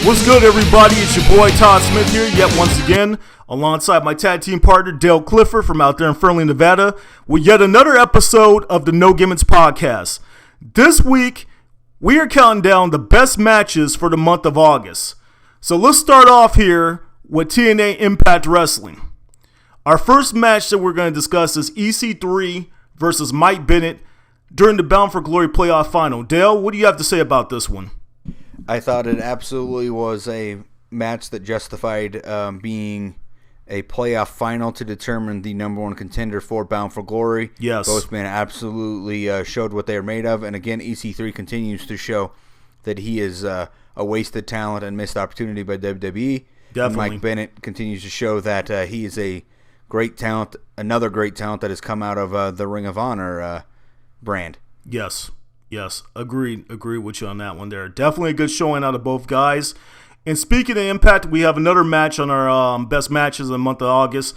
What's good, everybody? It's your boy Todd Smith here, yet once again, alongside my tag team partner, Dale Clifford from out there in Fernley, Nevada, with yet another episode of the No Gimmicks podcast. This week, we are counting down the best matches for the month of August. So let's start off here with TNA Impact Wrestling. Our first match that we're going to discuss is EC3 versus Mike Bennett during the Bound for Glory playoff final. Dale, what do you have to say about this one? I thought it absolutely was a match that justified being a playoff final to determine the number one contender for Bound for Glory. Yes. Both men absolutely showed what they are made of. And again, EC3 continues to show that he is a wasted talent and missed opportunity by WWE. Definitely. And Mike Bennett continues to show that he is a great talent, another great talent that has come out of the Ring of Honor brand. Yes, agreed with you on that one there. Definitely a good showing out of both guys. And speaking of Impact, we have another match on our best matches of the month of August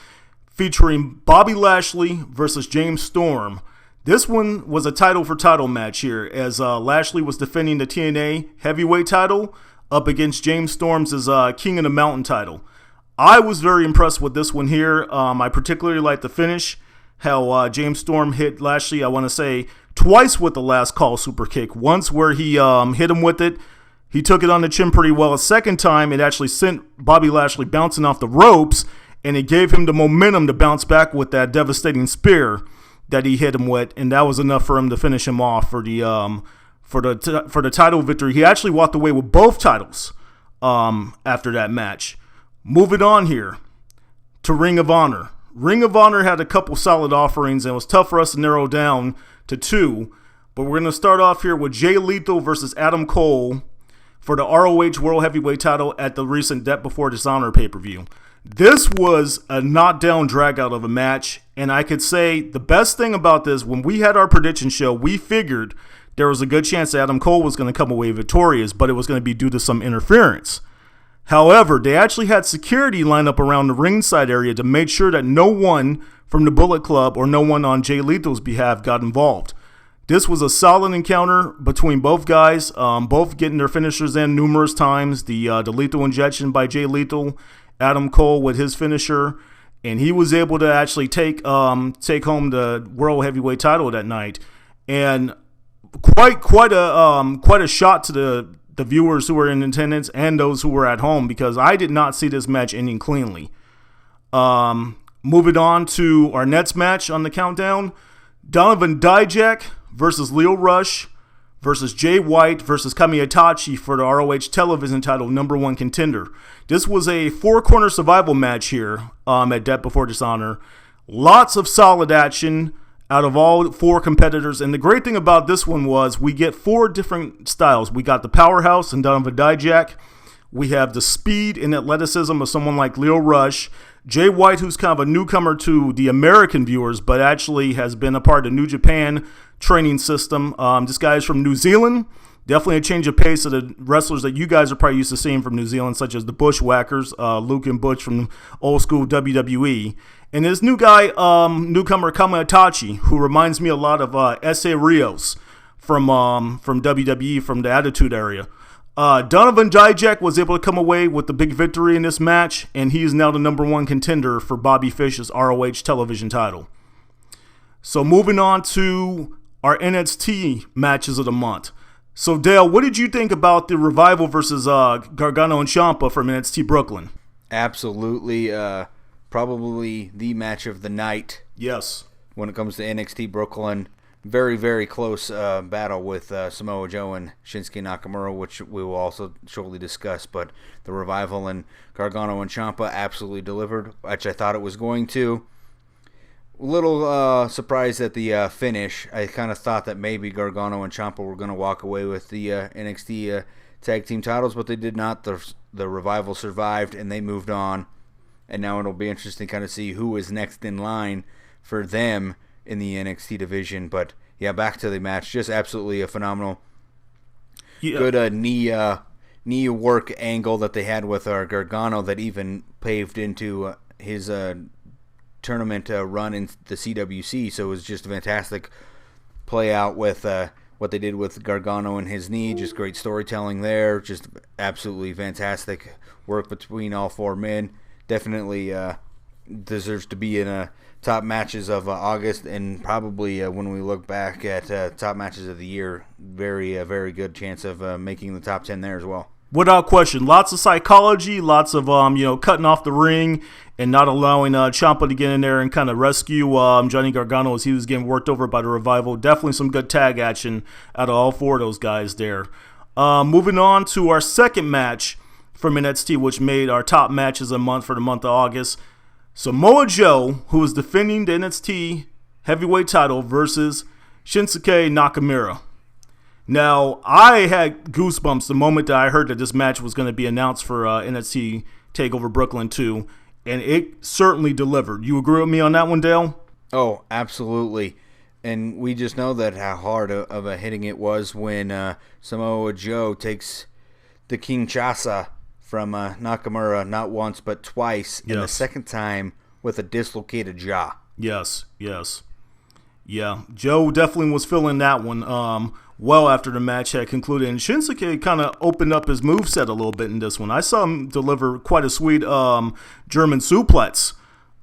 featuring Bobby Lashley versus James Storm. This one was a title for title match here as Lashley was defending the TNA heavyweight title up against James Storm's King of the Mountain title. I was very impressed with this one here. I particularly like the finish, how James Storm hit Lashley, I want to say, twice with the last call super kick. Once where he hit him with it. He took it on the chin pretty well. A second time, it actually sent Bobby Lashley bouncing off the ropes, and it gave him the momentum to bounce back with that devastating spear that he hit him with, and that was enough for him to finish him off for the title victory. He actually walked away with both titles after that match. Moving on here to Ring of Honor. Ring of Honor had a couple solid offerings, and it was tough for us to narrow down to two, but we're going to start off here with Jay Lethal versus Adam Cole for the ROH World Heavyweight title at the recent Death Before Dishonor pay-per-view. This was a knockdown drag-out of a match, and I could say the best thing about this, when we had our prediction show, we figured there was a good chance that Adam Cole was going to come away victorious, but it was going to be due to some interference. However, they actually had security line up around the ringside area to make sure that no one from the Bullet Club or no one on Jay Lethal's behalf got involved. This was a solid encounter between both guys, both getting their finishers in numerous times. The lethal injection by Jay Lethal, Adam Cole with his finisher, and he was able to actually take home the World Heavyweight title that night. And quite a shot to the viewers who were in attendance and those who were at home, because I did not see this match ending cleanly. Moving on to our next match on the countdown, Donovan Dijak versus Leo Rush versus Jay White versus Kamiitachi for the ROH television title number one contender. This was a four-corner survival match here at Death Before Dishonor. Lots of solid action out of all four competitors, and the great thing about this one was we get four different styles. We got the powerhouse in Donovan Dijak. We have the speed and athleticism of someone like Leo Rush. Jay White, who's kind of a newcomer to the American viewers, but actually has been a part of the New Japan training system. This guy is from New Zealand. Definitely a change of pace of the wrestlers that you guys are probably used to seeing from New Zealand, such as the Bushwhackers, Luke and Butch from old school WWE. And this new guy, newcomer Kamiitachi, who reminds me a lot of S.A. Rios from WWE, from the Attitude Era. Donovan Dijak was able to come away with the big victory in this match, and he is now the number one contender for Bobby Fish's ROH television title. So moving on to our NXT matches of the month. So Dale, what did you think about the Revival versus Gargano and Ciampa from NXT Brooklyn? Absolutely, probably the match of the night. Yes. When it comes to NXT Brooklyn. Very, very close battle with Samoa Joe and Shinsuke Nakamura, which we will also shortly discuss. But the Revival and Gargano and Ciampa absolutely delivered, which I thought it was going to. A little surprised at the finish. I kind of thought that maybe Gargano and Ciampa were going to walk away with the NXT tag team titles, but they did not. The Revival survived, and they moved on. And now it'll be interesting to kind of see who is next in line for them in the NXT division. But yeah, back to the match, just absolutely a phenomenal good knee work angle that they had with our Gargano that even paved into his tournament run in the CWC. So it was just a fantastic play out with what they did with Gargano and his knee, just great storytelling there. Just absolutely fantastic work between all four men. Definitely deserves to be in top matches of August, and probably when we look back at top matches of the year, very good chance of making the top 10 there as well. Without question, lots of psychology, lots of cutting off the ring and not allowing Ciampa to get in there and kind of rescue Johnny Gargano as he was getting worked over by the Revival. Definitely some good tag action out of all four of those guys there. Moving on to our second match from NXT, which made our top matches a month for the month of August. Samoa Joe, who is defending the NXT heavyweight title, versus Shinsuke Nakamura. Now, I had goosebumps the moment that I heard that this match was going to be announced for NXT TakeOver Brooklyn 2, and it certainly delivered. You agree with me on that one, Dale? Oh, absolutely. And we just know that how hard of a hitting it was when Samoa Joe takes the Kinshasa from Nakamura not once but twice, and the second time with a dislocated jaw. Yes. Yeah, Joe definitely was feeling that one well after the match had concluded. And Shinsuke kind of opened up his moveset a little bit in this one. I saw him deliver quite a sweet German suplex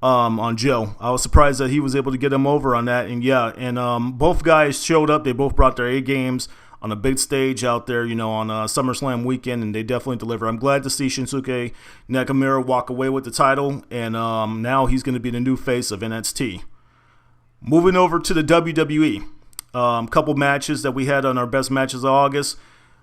on Joe. I was surprised that he was able to get him over on that. And both guys showed up. They both brought their A games on a big stage out there, on SummerSlam weekend, and they definitely deliver. I'm glad to see Shinsuke Nakamura walk away with the title, and now he's going to be the new face of NXT. Moving over to the WWE, couple matches that we had on our best matches of August.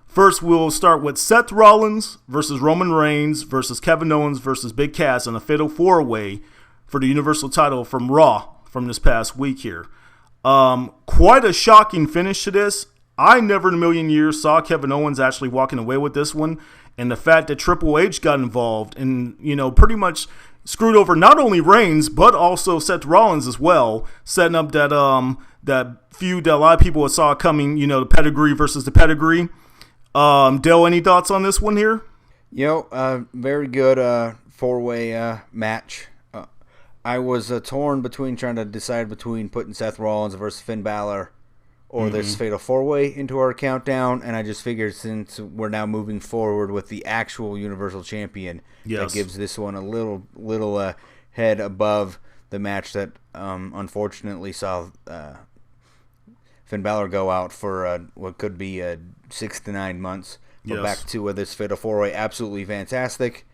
First, we'll start with Seth Rollins versus Roman Reigns versus Kevin Owens versus Big Cass in a fatal four-way for the Universal title from Raw from this past week here. Quite a shocking finish to this. I never in a million years saw Kevin Owens actually walking away with this one, and the fact that Triple H got involved and, pretty much screwed over not only Reigns but also Seth Rollins as well, setting up that feud that a lot of people saw coming, the pedigree versus the pedigree. Dale, any thoughts on this one here? Very good four-way match. I was torn between trying to decide between putting Seth Rollins versus Finn Balor or this fatal four-way into our countdown, and I just figured since we're now moving forward with the actual Universal Champion, that gives this one a little head above the match that unfortunately saw Finn Balor go out for what could be 6 to 9 months. But back to this fatal four-way, absolutely fantastic.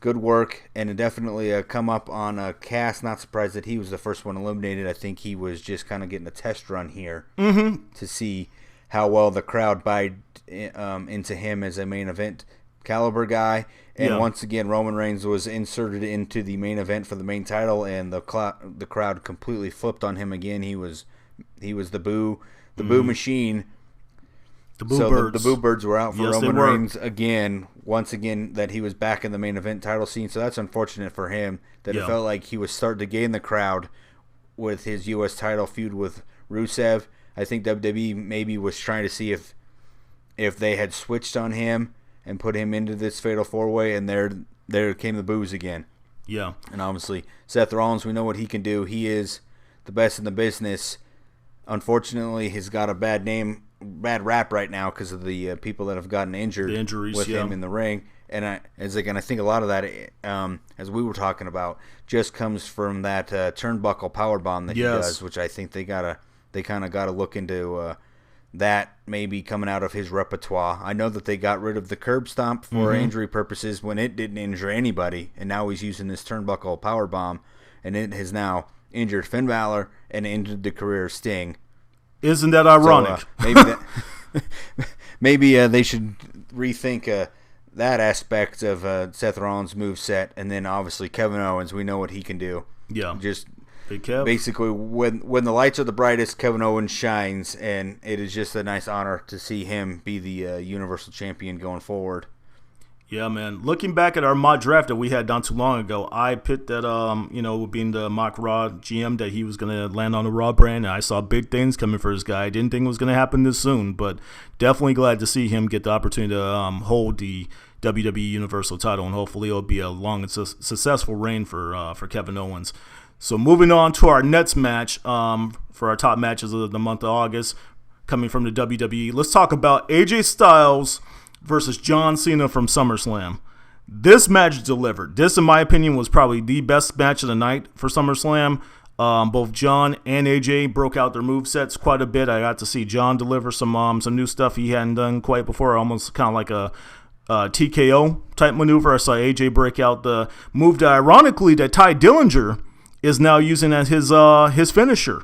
Good work, and definitely a come up on Cass. Not surprised that he was the first one eliminated. I think he was just kind of getting a test run here to see how well the crowd buyed into him as a main event caliber guy. And once again, Roman Reigns was inserted into the main event for the main title, and the crowd completely flipped on him again. He was the boo machine. The Boo Birds were out for Roman Reigns again. Once again, that he was back in the main event title scene. So that's unfortunate for him. That it felt like he was starting to gain the crowd with his U.S. title feud with Rusev. I think WWE maybe was trying to see if they had switched on him and put him into this fatal four-way, and there came the boos again. Yeah. And obviously, Seth Rollins, we know what he can do. He is the best in the business. Unfortunately, he's got a bad rap right now because of the people that have gotten injured with him in the ring. And I think a lot of that, as we were talking about, just comes from that turnbuckle powerbomb that he does, which I think they kind of got to look into that maybe coming out of his repertoire. I know that they got rid of the curb stomp for injury purposes when it didn't injure anybody, and now he's using this turnbuckle powerbomb, and it has now injured Finn Balor and ended the career of Sting. Isn't that ironic? So, maybe they should rethink that aspect of Seth Rollins' moveset, and then obviously Kevin Owens. We know what he can do. Yeah, just Big Kev. Basically, when the lights are the brightest, Kevin Owens shines, and it is just a nice honor to see him be the Universal Champion going forward. Yeah, man. Looking back at our mock draft that we had not too long ago, I picked that, being the mock Raw GM, that he was going to land on the Raw brand, and I saw big things coming for this guy. I didn't think it was going to happen this soon, but definitely glad to see him get the opportunity to hold the WWE Universal title, and hopefully it'll be a long and successful reign for Kevin Owens. So moving on to our next match for our top matches of the month of August. coming from the WWE. Let's talk about AJ Styles versus John Cena from SummerSlam. This match delivered. This, in my opinion, was probably the best match of the night for SummerSlam. Both John and AJ broke out their movesets quite a bit. I got to see John deliver some new stuff he hadn't done quite before, almost kind of like a TKO type maneuver. I saw AJ break out the move that, ironically, that Ty Dillinger is now using as his finisher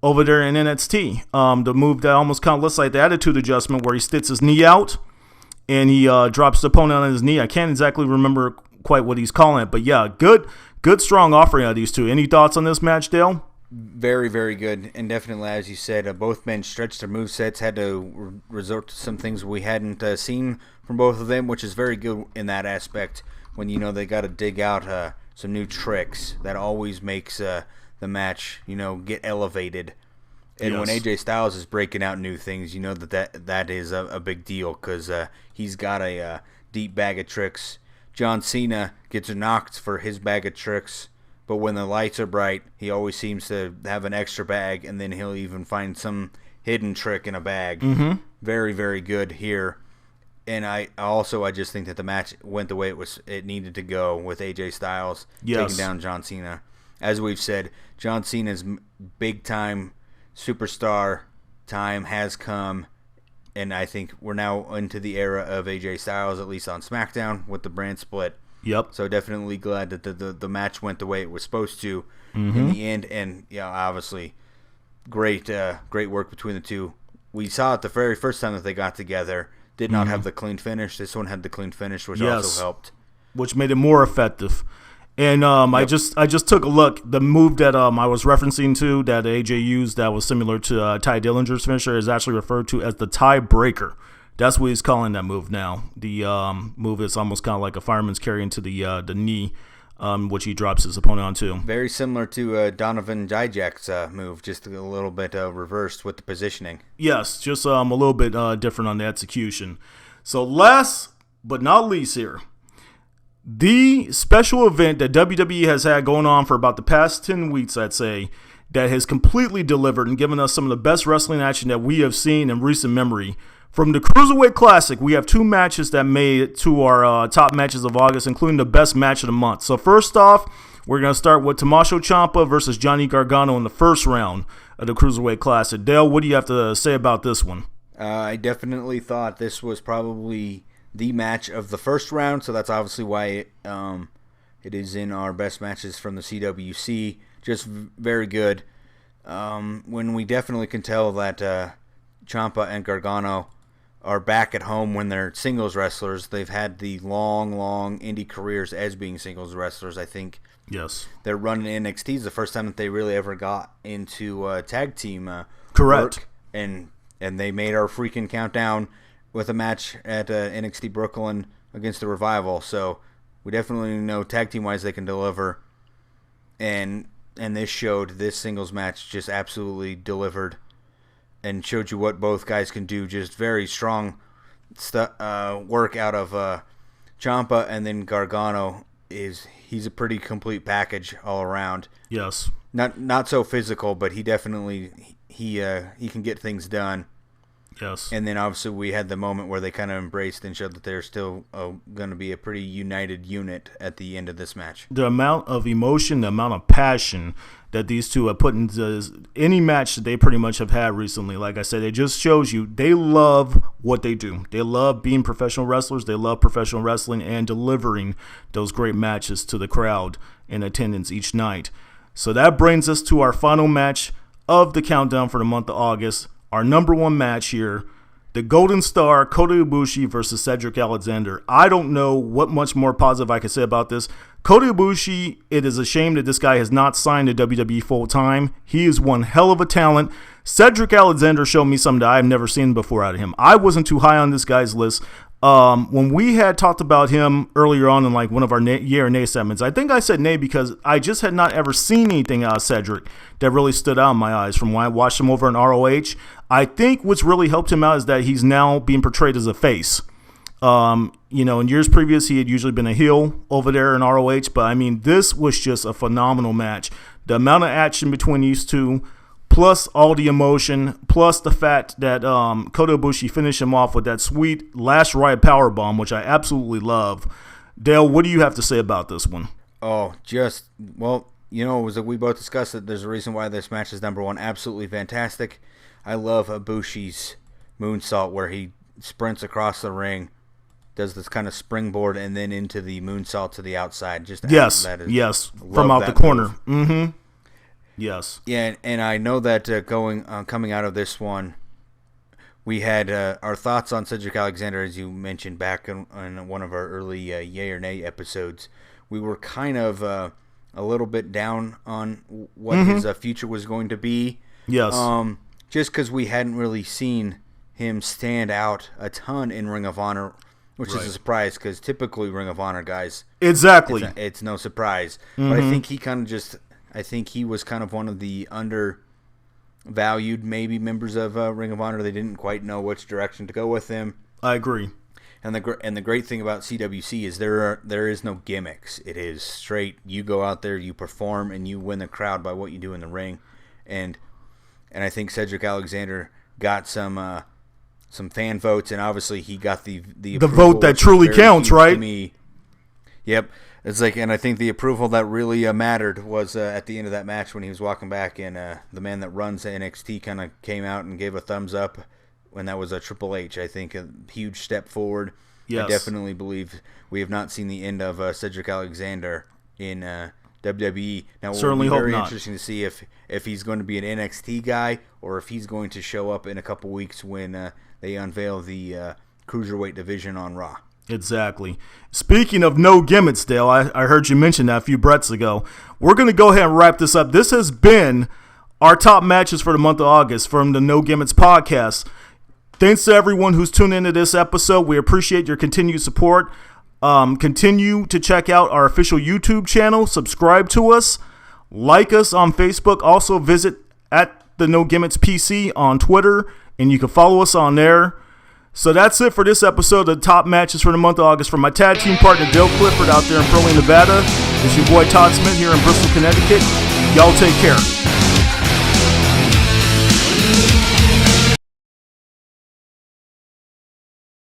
over there in NXT. The move that almost kind of looks like the Attitude Adjustment, where he sticks his knee out and he drops the opponent on his knee. I can't exactly remember quite what he's calling it, but yeah, good strong offering out of these two. Any thoughts on this match, Dale? Very, very good, and definitely, as you said, both men stretched their movesets, had to resort to some things we hadn't seen from both of them, which is very good in that aspect. When they got to dig out some new tricks, that always makes the match get elevated. And yes. When AJ Styles is breaking out new things, that is a big deal, because he's got a deep bag of tricks. John Cena gets knocked for his bag of tricks, but when the lights are bright, he always seems to have an extra bag, and then he'll even find some hidden trick in a bag. Mm-hmm. Very, very good here. And I just think that the match went the way it needed to go, with AJ Styles taking down John Cena. As we've said, John Cena's big-time superstar time has come, and I think we're now into the era of AJ Styles, at least on SmackDown, with the brand split. Yep. So definitely glad that the match went the way it was supposed to mm-hmm. in the end. And obviously, great work between the two. We saw it the very first time that they got together. Did not have the clean finish. This one had the clean finish, which also helped, which made it more effective. And yep. I just took a look. The move that I was referencing to that AJ used that was similar to Ty Dillinger's finisher is actually referred to as the tie breaker. That's what he's calling that move now. The move is almost kind of like a fireman's carry into the knee, which he drops his opponent onto. Very similar to Donovan Dijak's move, just a little bit reversed with the positioning. Yes, just a little bit different on the execution. So last but not least here, the special event that WWE has had going on for about the past 10 weeks, I'd say, that has completely delivered and given us some of the best wrestling action that we have seen in recent memory. From the Cruiserweight Classic, we have two matches that made it to our top matches of August, including the best match of the month. So first off, we're going to start with Tommaso Ciampa versus Johnny Gargano in the first round of the Cruiserweight Classic. Dale, what do you have to say about this one? I definitely thought this was probably the match of the first round, so that's obviously why it is in our best matches from the CWC. Just very good. When we definitely can tell that Ciampa and Gargano are back at home when they're singles wrestlers. They've had the long indie careers as being singles wrestlers, I think. Yes. They're running NXT is the first time that they really ever got into tag team correct work. And they made our freaking countdown with a match at NXT Brooklyn against the Revival. So we definitely know tag team wise they can deliver. And this singles match just absolutely delivered and showed you what both guys can do. Just very strong work out of Ciampa, and then Gargano he's a pretty complete package all around. Yes. Not so physical, but he definitely he can get things done. Yes. And then obviously we had the moment where they kind of embraced and showed that they're still going to be a pretty united unit at the end of this match. The amount of emotion, the amount of passion that these two have put into any match that they pretty much have had recently, like I said, it just shows you they love what they do. They love being professional wrestlers. They love professional wrestling and delivering those great matches to the crowd in attendance each night. So that brings us to our final match of the countdown for the month of August. Our number one match here, the Golden Star, Kota Ibushi versus Cedric Alexander. I don't know what much more positive I can say about this. Kota Ibushi, it is a shame that this guy has not signed to WWE full-time. He is one hell of a talent. Cedric Alexander showed me something that I've never seen before out of him. I wasn't too high on this guy's list. When we had talked about him earlier on in like one of our year nay segments, I think I said nay because I just had not ever seen anything out of Cedric that really stood out in my eyes from when I watched him over in ROH. I think what's really helped him out is that he's now being portrayed as a face. In years previous, he had usually been a heel over there in ROH, but I mean, this was just a phenomenal match. The amount of action between these two, plus all the emotion, plus the fact that Kota Ibushi finished him off with that sweet last ride powerbomb, which I absolutely love. Dale, what do you have to say about this one? Oh, well, we both discussed that there's a reason why this match is number one. Absolutely fantastic. I love Ibushi's moonsault where he sprints across the ring, does this kind of springboard, and then into the moonsault to the outside. Yes, from out the corner. Mm-hmm. Yes. Yeah, and I know that coming out of this one, we had our thoughts on Cedric Alexander, as you mentioned back in one of our early Yay or Nay episodes. We were kind of a little bit down on what his future was going to be. Yes. Just because we hadn't really seen him stand out a ton in Ring of Honor, which is a surprise because typically Ring of Honor guys, exactly, it's no surprise. But I think he was kind of one of the undervalued maybe members of Ring of Honor. They didn't quite know which direction to go with him. I agree. And the great thing about CWC is there is no gimmicks. It is straight. You go out there, you perform, and you win the crowd by what you do in the ring. And I think Cedric Alexander got some fan votes, and obviously he got the vote that truly counts, right? To me. Yep. It's like, and I think the approval that really mattered was at the end of that match when he was walking back, and the man that runs NXT kind of came out and gave a thumbs up. When that was a Triple H, I think a huge step forward. Yes. I definitely believe we have not seen the end of Cedric Alexander in WWE. Now, it will be very interesting to see if he's going to be an NXT guy or if he's going to show up in a couple weeks when they unveil the Cruiserweight division on Raw. Exactly. Speaking of no gimmicks, Dale, I heard you mention that a few breaths ago. We're going to go ahead and wrap this up. This has been our top matches for the month of August from the No Gimmicks podcast. Thanks to everyone who's tuned into this episode. We appreciate your continued support. Continue to check out our official YouTube channel. Subscribe to us. Like us on Facebook. Also visit at the No Gimmicks PC on Twitter, and you can follow us on there. So that's it for this episode of the top matches for the month of August. From my tag team partner Dale Clifford out there in Pearlie, Nevada, this is your boy Todd Smith here in Bristol, Connecticut. Y'all take care.